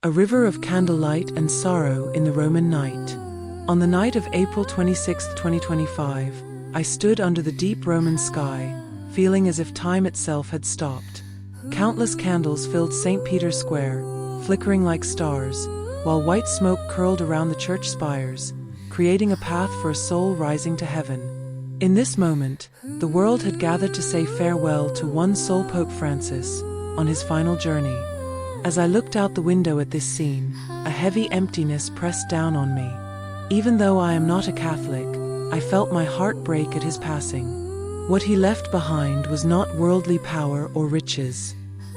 a river of candlelight and sorrow in the Roman night. On the night of April 26, 2025, I stood under the deep Roman sky, feeling as if time itself had stopped. Countless candles filled St. Peter's Square, flickering like stars, while white smoke curled around the church spires, creating a path for a soul rising to heaven. In this moment, the world had gathered to say farewell to one soul, Pope Francis, on his final journey. As I looked out the window at this scene, a heavy emptiness pressed down on me. Even though I am not a Catholic, I felt my heart break at his passing. What he left behind was not worldly power or riches.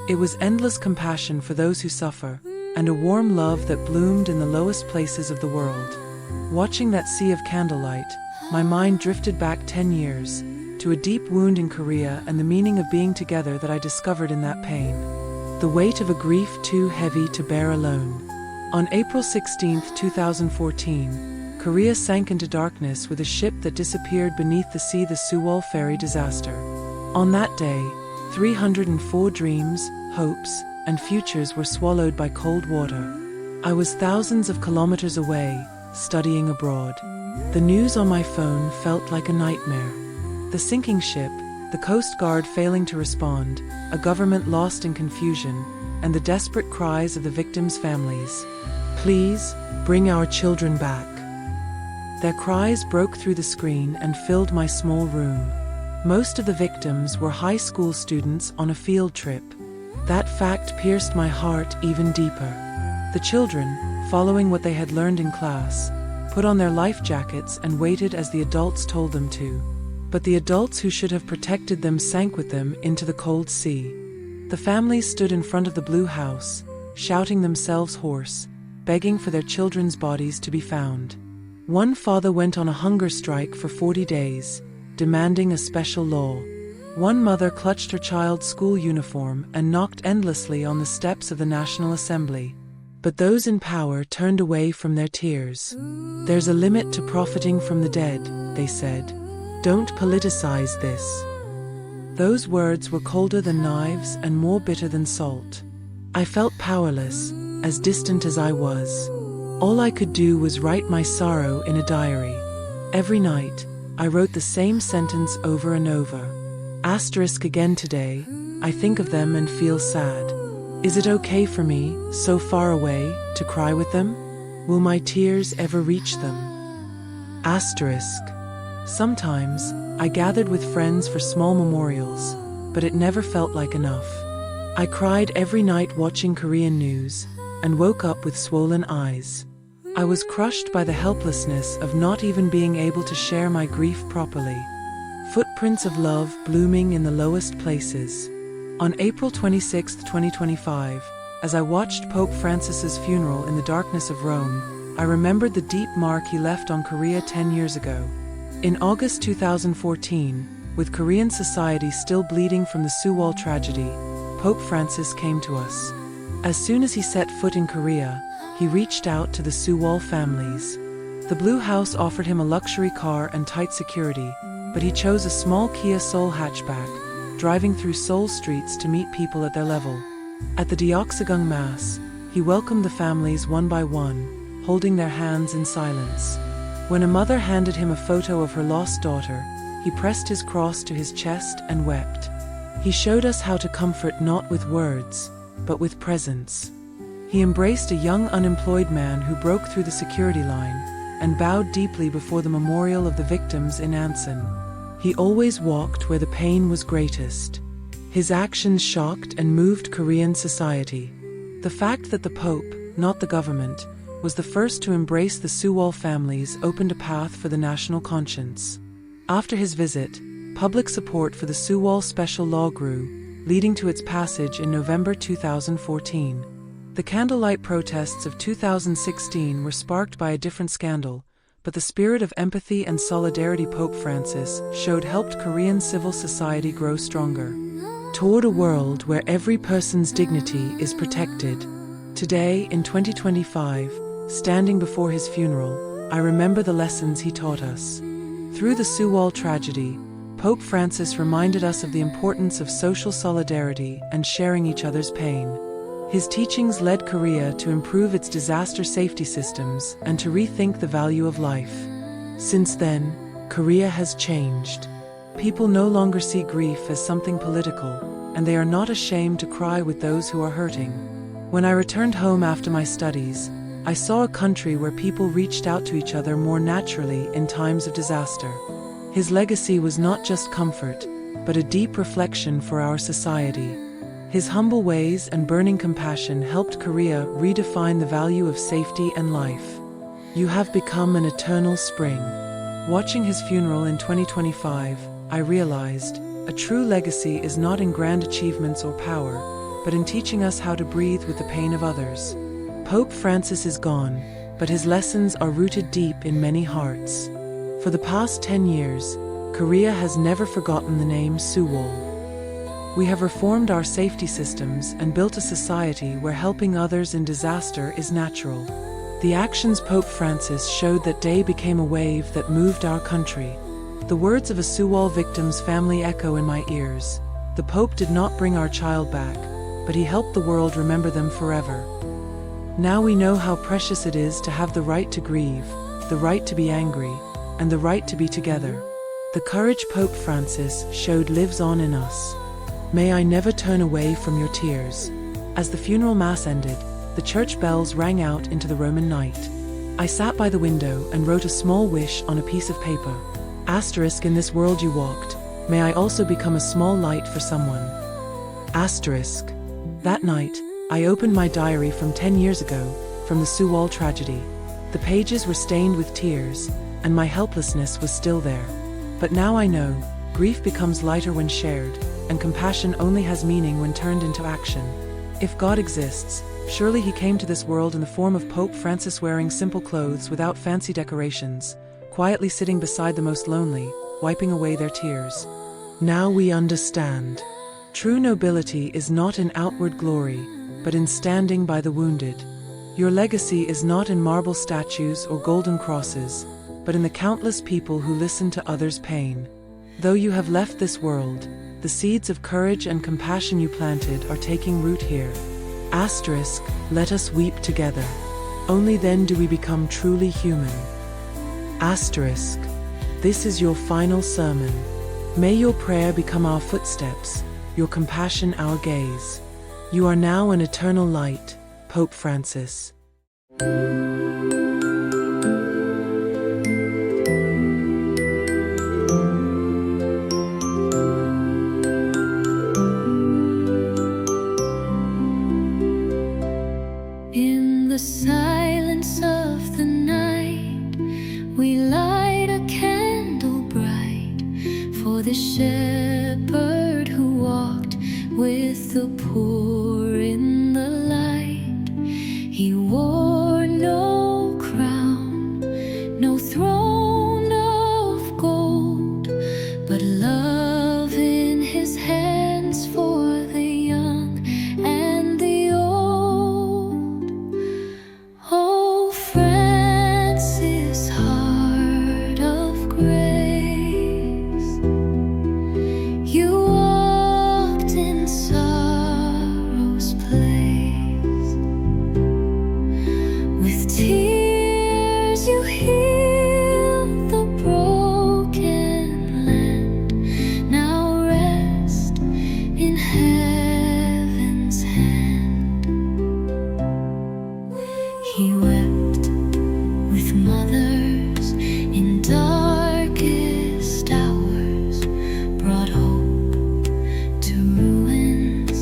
It was endless compassion for those who suffer, and a warm love that bloomed in the lowest places of the world. Watching that sea of candlelight, my mind drifted back 10 years, to a deep wound in Korea and the meaning of being together that I discovered in that pain. The weight of a grief too heavy to bear alone. On April 16, 2014, Korea sank into darkness with a ship that disappeared beneath the sea, the Sewol ferry disaster. On that day, 304 dreams, hopes, and futures were swallowed by cold water. I was thousands of kilometers away, studying abroad. The news on my phone felt like a nightmare. The sinking ship, the Coast Guard failing to respond, a government lost in confusion, and the desperate cries of the victims' families. "Please, bring our children back." Their cries broke through the screen and filled my small room. Most of the victims were high school students on a field trip. That fact pierced my heart even deeper. The children, following what they had learned in class, put on their life jackets and waited as the adults told them to. But the adults who should have protected them sank with them into the cold sea. The families stood in front of the blue house, shouting themselves hoarse, begging for their children's bodies to be found. One father went on a hunger strike for 40 days, demanding a special law. One mother clutched her child's school uniform and knocked endlessly on the steps of the National Assembly. But those in power turned away from their tears. "There's a limit to profiting from the dead," they said. "Don't politicize this." Those words were colder than knives and more bitter than salt. I felt powerless, as distant as I was. All I could do was write my sorrow in a diary. Every night, I wrote the same sentence over and over. Asterisk again today, I think of them and feel sad. Is it okay for me, so far away, to cry with them? Will my tears ever reach them? Asterisk. Sometimes, I gathered with friends for small memorials, but it never felt like enough. I cried every night watching Korean news, and woke up with swollen eyes. I was crushed by the helplessness of not even being able to share my grief properly. Footprints of love blooming in the lowest places. On April 26, 2025, as I watched Pope Francis's funeral in the darkness of Rome, I remembered the deep mark he left on Korea 10 years ago. In August 2014, with Korean society still bleeding from the Sewol tragedy, Pope Francis came to us. As soon as he set foot in Korea, he reached out to the Sewol families. The Blue House offered him a luxury car and tight security, but he chose a small Kia Soul hatchback, driving through Seoul streets to meet people at their level. At the Deoksagung Mass, he welcomed the families one by one, holding their hands in silence. When a mother handed him a photo of her lost daughter, he pressed his cross to his chest and wept. He showed us how to comfort not with words, but with presence. He embraced a young unemployed man who broke through the security line, and bowed deeply before the memorial of the victims in Ansan. He always walked where the pain was greatest. His actions shocked and moved Korean society. The fact that the Pope, not the government, was the first to embrace the Sewol families opened a path for the national conscience. After his visit, public support for the Sewol special law grew, leading to its passage in November 2014. The Candlelight protests of 2016 were sparked by a different scandal, but the spirit of empathy and solidarity Pope Francis showed helped Korean civil society grow stronger. Toward a world where every person's dignity is protected. Today, in 2025, standing before his funeral, I remember the lessons he taught us. Through the Sewol tragedy, Pope Francis reminded us of the importance of social solidarity and sharing each other's pain. His teachings led Korea to improve its disaster safety systems and to rethink the value of life. Since then, Korea has changed. People no longer see grief as something political, and they are not ashamed to cry with those who are hurting. When I returned home after my studies, I saw a country where people reached out to each other more naturally in times of disaster. His legacy was not just comfort, but a deep reflection for our society. His humble ways and burning compassion helped Korea redefine the value of safety and life. You have become an eternal spring. Watching his funeral in 2025, I realized a true legacy is not in grand achievements or power, but in teaching us how to breathe with the pain of others. Pope Francis is gone, but his lessons are rooted deep in many hearts. For the past 10 years, Korea has never forgotten the name Sewol. We have reformed our safety systems and built a society where helping others in disaster is natural. The actions Pope Francis showed that day became a wave that moved our country. The words of a Sewol victim's family echo in my ears. The Pope did not bring our child back, but he helped the world remember them forever. Now we know how precious it is to have the right to grieve, the right to be angry, and the right to be together. The courage Pope Francis showed lives on in us. May I never turn away from your tears. As the funeral mass ended, the church bells rang out into the Roman night. I sat by the window and wrote a small wish on a piece of paper. Asterisk, in this world you walked, may I also become a small light for someone. Asterisk. That night, I opened my diary from 10 years ago, from the Sewol tragedy. The pages were stained with tears, and my helplessness was still there. But now I know, grief becomes lighter when shared, and compassion only has meaning when turned into action. If God exists, surely he came to this world in the form of Pope Francis, wearing simple clothes without fancy decorations, quietly sitting beside the most lonely, wiping away their tears. Now we understand. True nobility is not in outward glory, but in standing by the wounded. Your legacy is not in marble statues or golden crosses, but in the countless people who listen to others' pain. Though you have left this world, the seeds of courage and compassion you planted are taking root here. Asterisk, let us weep together. Only then do we become truly human. Asterisk, this is your final sermon. May your prayer become our footsteps, your compassion our gaze. You are now an eternal light, Pope Francis. In the silence of the night, we light a candle bright for the shepherd who walked with the poor in the light. He wore no crown, no throne of gold, but love in his hands for the young and the old. Oh, Francis, heart of grace, you walked in sorrow's place. With tears you healed the broken land. Now rest in heaven's hand. He wept with mothers in darkest hours, brought hope to ruins,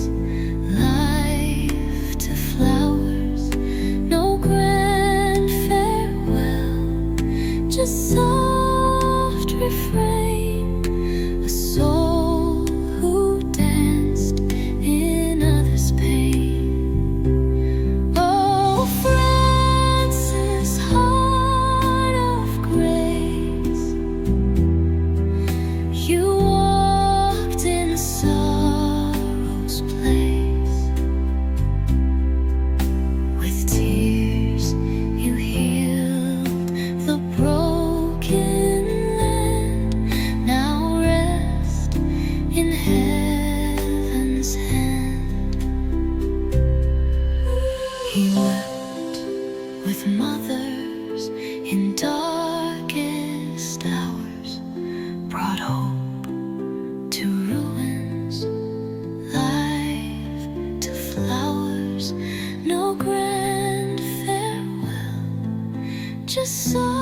life to flowers. No grand farewell, just soft refrain. A soul who danced in others' pain. Oh, Francis, with mothers in darkest hours, brought hope to ruins, life to flowers. No grand farewell, just so